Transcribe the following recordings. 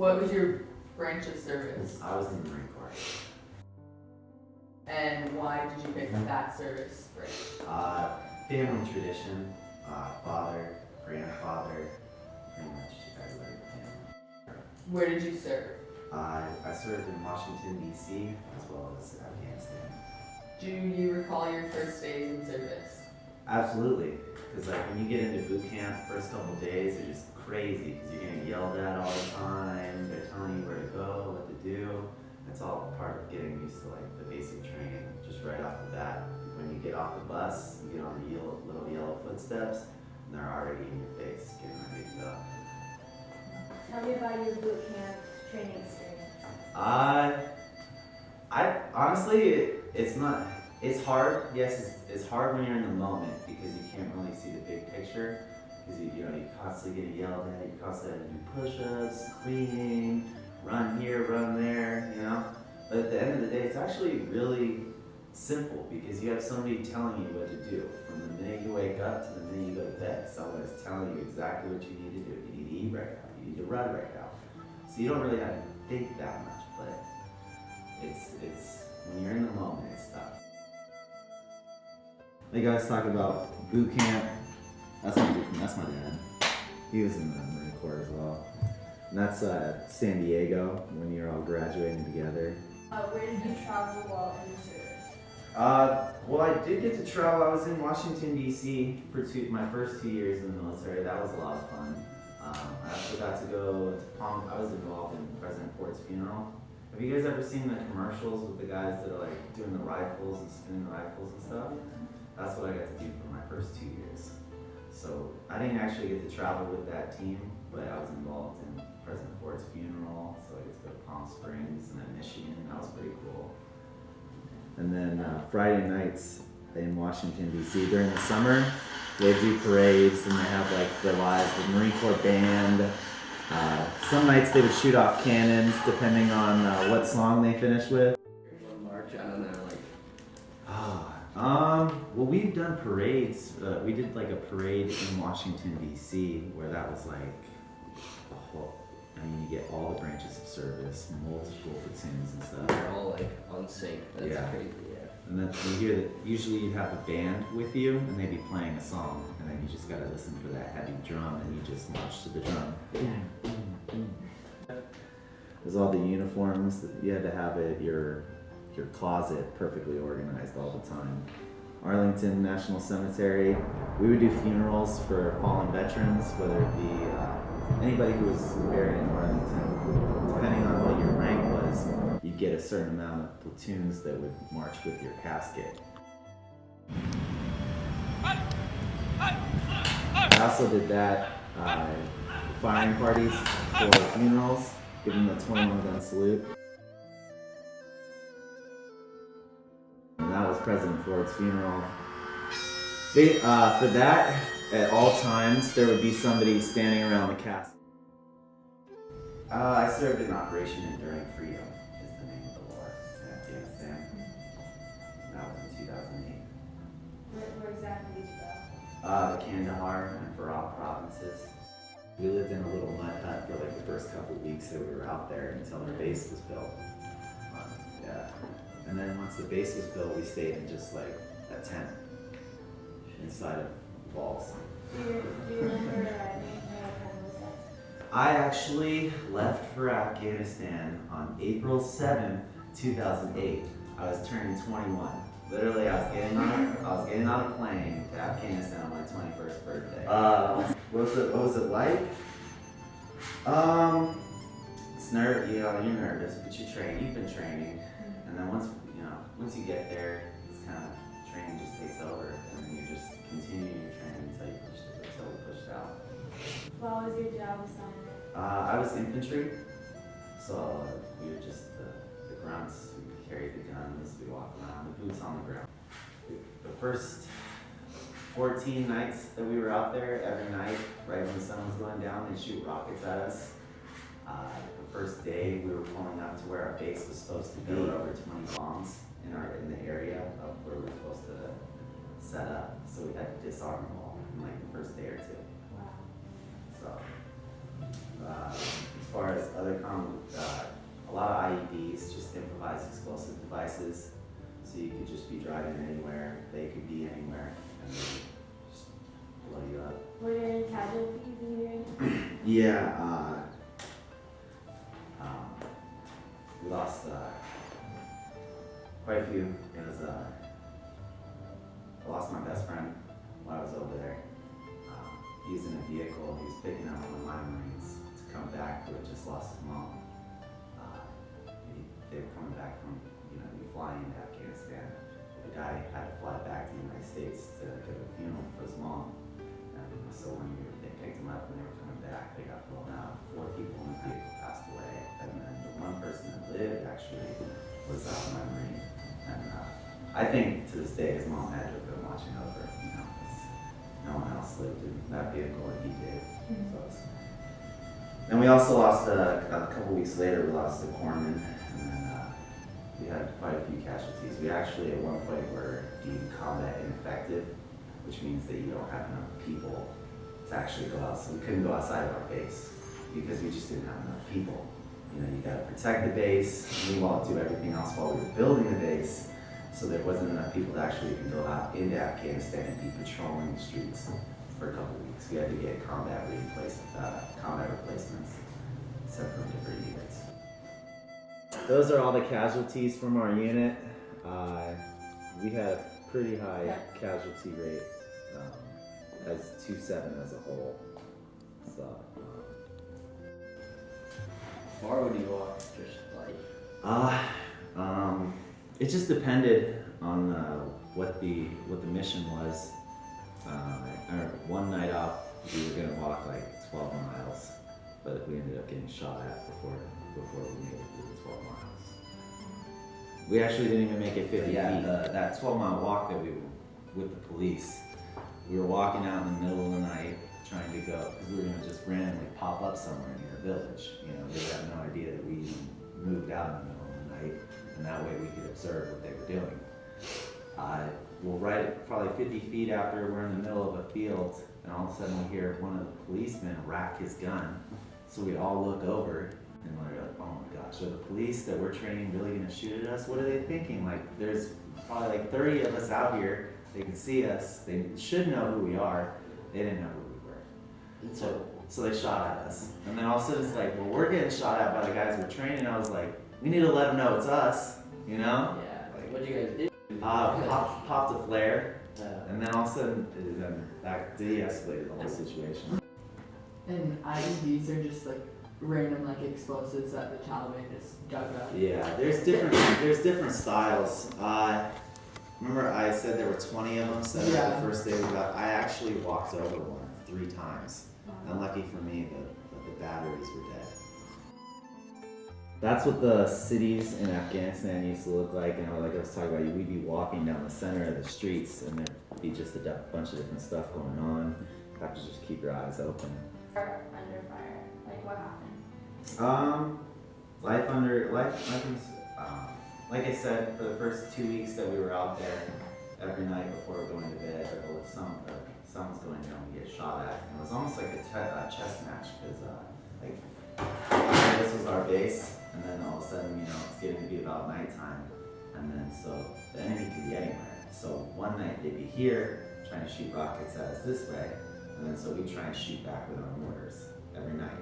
What was your branch of service? I was in the Marine Corps. And why did you pick that service branch? Family tradition, father, grandfather, pretty much everybody in the family. Where did you serve? I served in Washington, D.C., as well as Afghanistan. Do you recall your first days in service? Absolutely, because like when you get into boot camp, first couple days are just crazy because you're getting yelled at all the time. They're telling you where to go, what to do. It's all part of getting used to like the basic training, just right off the bat. When you get off the bus, you get on the little yellow footsteps, and they're already in your face, getting ready to go. Tell me about your boot camp training experience. I honestly, it's hard. Yes, it's hard when you're in the moment because you can't really see the big picture. Because you constantly get yelled at, you constantly have to do push-ups, cleaning, run here, run there, you know. But at the end of the day, it's actually really simple because you have somebody telling you what to do. From the minute you wake up to the minute you go to bed, someone is telling you exactly what you need to do. You need to eat right now, you need to run right now. So you don't really have to think that much, but it's when you're in the moment, it's tough. The guys talking about boot camp. That's my dad. He was in the Marine Corps as well. And that's San Diego when you're all graduating together. Where did you travel while in the service? Well, I did get to travel. I was in Washington, D.C. for my first 2 years in the military. That was a lot of fun. I also got to go to Palm. I was involved in President Ford's funeral. Have you guys ever seen the commercials with the guys that are like doing the rifles and spinning the rifles and stuff? That's what I got to do for my first 2 years. So I didn't actually get to travel with that team, but I was involved in President Ford's funeral. So I get to go to Palm Springs and then Michigan. That was pretty cool. And then Friday nights in Washington, D.C. during the summer, they do parades and they have like the Marine Corps band. Some nights they would shoot off cannons depending on what song they finished with. March out of there, like. Well, we've done parades. We did like a parade in Washington, D.C. where that was like a whole. I mean, you get all the branches of service, multiple platoons and stuff. They're all like on sync. That's Yeah. crazy, yeah. And then you hear that usually you have a band with you and they'd be playing a song and then you just gotta listen for that heavy drum and you just march to the drum. There's all the uniforms that you had to have at your closet perfectly organized all the time. Arlington National Cemetery, we would do funerals for fallen veterans, whether it be anybody who was buried in Arlington. Depending on what your rank was, you'd get a certain amount of platoons that would march with your casket. I also did that firing parties for funerals, giving the 21-gun salute. And that was President Ford's funeral. For that, at all times, there would be somebody standing around the casket. I served in Operation Enduring Freedom, is the name of the war in Afghanistan. That was in 2008. Where exactly did you go? The Kandahar and Farah provinces. We lived in a little mud hut for like the first couple of weeks that we were out there until our base was built. Yeah. And then once the base was built, we stayed in just like a tent inside of walls. Do you remember what time was that? I actually left for Afghanistan on April 7th, 2008. I was turning 21. Literally, I was getting on a plane to Afghanistan on my 21st birthday. What was it like? It's you're nervous, but you train. You've been training, and then once you get there, it's kind of training just takes over, and then you just continue your training until you push it out. What was your job assignment? I was infantry, so we were just the grunts. We carried the guns, we walked around, the boots on the ground. The first 14 nights that we were out there, every night, right when the sun was going down, they'd shoot rockets at us. The first day, we were pulling up to where our base was supposed to be. There were over 20 bombs in the area of where we were supposed to set up, so we had to disarm them all in like the first day or two. Wow. So, as far as other just be driving anywhere. They could be anywhere, and they just blow you up. Were there any casualties in your unit? Yeah, we lost quite a few. It was I lost my best friend while I was over there. He was in a vehicle. He was picking up one of my Marines to come back who had just lost his mom. They were coming back from, flying into Afghanistan. The guy had to fly back to the United States to go to a funeral for his mom. And so when they picked him up and they were coming back, they got blown out. 4 people in the vehicle passed away. And then the one person that lived actually was my Marine. And I think to this day his mom had to have been watching over, because no one else lived in that vehicle and he did. So and we also lost, a couple weeks later, we lost a corpsman. And then we had quite a few casualties. We actually at one point were deemed combat ineffective, which means that you don't have enough people to actually go out. So we couldn't go outside of our base because we just didn't have enough people. You gotta protect the base, meanwhile do everything else while we were building the base. So there wasn't enough people to actually even go out into Afghanistan and be patrolling the streets for a couple of weeks. We had to get combat replacements sent from different units. Those are all the casualties from our unit. We had a pretty high casualty rate as 2-7 as a whole. So. How far would you walk? Just like. It just depended on what the mission was. One night out, we were gonna walk like 12 miles, but we ended up getting shot at before we made it to the 12 miles. We actually didn't even make it 50 feet. That 12-mile walk that we were with the police, we were walking out in the middle of the night trying to go, because we were gonna just randomly pop up somewhere near a village. They had no idea that we moved out in the middle of the night, and that way we could observe what they were doing. Well, right probably 50 feet after we're in the middle of a field, and all of a sudden we hear one of the policemen rack his gun. So we all look over, and we're like, oh my gosh, are the police that we're training really gonna shoot at us? What are they thinking? Like, there's probably like 30 of us out here. They can see us. They should know who we are. They didn't know who we were. So they shot at us. And then all of a sudden it's like, well, we're getting shot at by the guys we're training. I was like, we need to let them know it's us, Yeah. Like, what'd you guys do? Popped a flare, and then all of a sudden that de-escalated the whole situation. And IEDs are just like random explosives that the Taliban just dug up. Yeah, there's different styles. Remember I said there were 20 of them set up the first day we got. I actually walked over one 3 times. Unlucky for me, the batteries were dead. That's what the cities in Afghanistan used to look like, and like I was talking about, we'd be walking down the center of the streets, and there'd be just a bunch of different stuff going on. You have to just keep your eyes open. Under fire, what happened? Like I said, for the first 2 weeks that we were out there, every night before going to bed, or sun was going down, we get shot at. And it was almost like a chess match, because this was our base, and then all of a sudden, it's getting to be about nighttime, and then so the enemy could be anywhere. So one night they'd be here, trying to shoot rockets at us this way, and then so we try and shoot back with our mortars every night.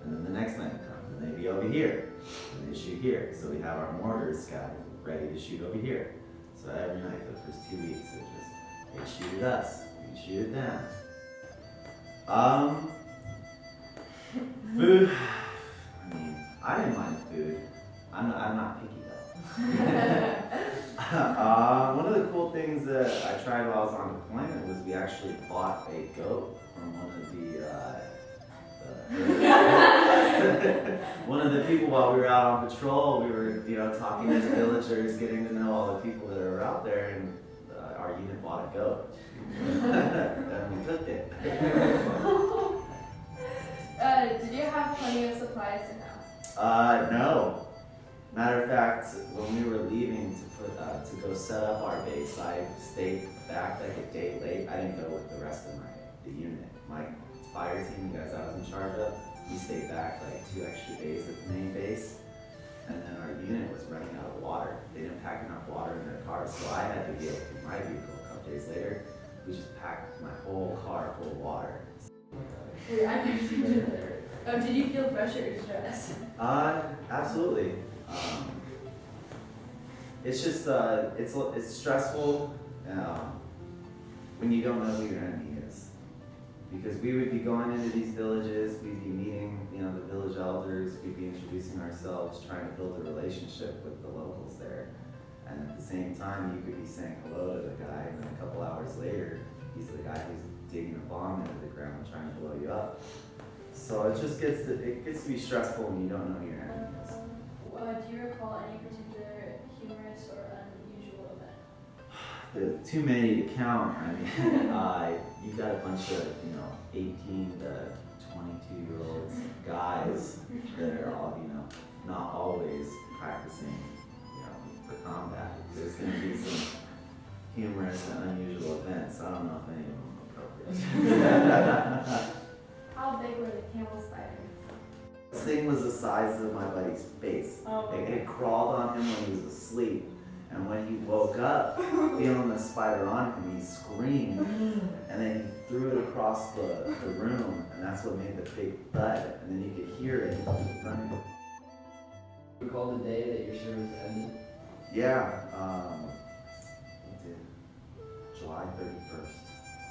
And then the next night would come, and they'd be over here, and they shoot here. So we have our mortars scattered, ready to shoot over here. So every night for the first 2 weeks, it just, they shoot at us, we shoot at them. Food. I didn't mind the food. I'm not picky though. One of the cool things that I tried while I was on deployment was we actually bought a goat from one of the people while we were out on patrol. We were, talking to the villagers, getting to know all the people that are out there, and our unit bought a goat. And we cooked it. Did you have plenty of supplies or no? No. Matter of fact, when we were leaving to go set up our base, I stayed back like a day late. I didn't go with the rest of the unit. My fire team, the guys I was in charge of, we stayed back like 2 extra days at the main base. and then our unit was running out of water. They didn't pack enough water in their cars, so I had to get in my vehicle a couple days later. We just packed my whole car full of water. Wait, I Oh, did you feel pressure or stress? Absolutely. It's just it's stressful when you don't know who your enemy is, because we would be going into these villages, we'd be meeting, you know, the village elders, we'd be introducing ourselves, trying to build a relationship with the locals there, and at the same time you could be saying hello to the guy, and then a couple hours later he's the guy who's digging a bomb into the ground trying to blow you up. So it just gets to be stressful when you don't know who your enemy is. Do you recall any particular humorous or unusual event? Too many to count. I mean, you've got a bunch of, 18 to 22-year-old guys that are all, not always practicing, for combat. There's going to be some humorous and unusual events. I don't know if any of them are appropriate. How big were the camel spiders? This thing was the size of my buddy's face. Oh, It crawled on him when he was asleep. And when he woke up, feeling the spider on him, he screamed. And then he threw it across the room, and that's what made the big thud. And then you could hear it running. Recall the day that your service ended? Yeah, it did. July 31st,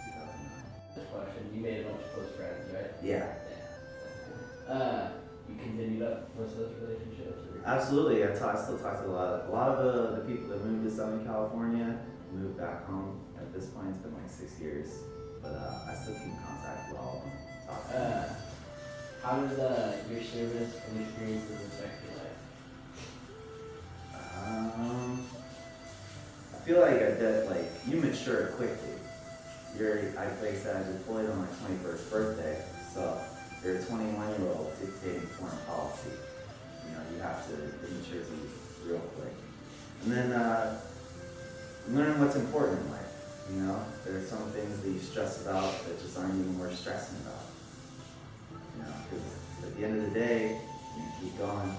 2009. This question, you made a bunch of close friends, right? Yeah. You continued up most of those relationships? Or? Absolutely. I still talk to a lot of the people that moved to Southern California, moved back home. At this point, it's been like 6 years, but I still keep in contact with all of them. Talk to them. How does your service and experiences affect your life? I feel like you mature quickly. Like I said, I was deployed on my 21st birthday, so you're a 21-year-old dictating foreign policy. You have to mature real quick. And then learn what's important in life. There are some things that you stress about that just aren't even worth stressing about. Because at the end of the day, you keep going.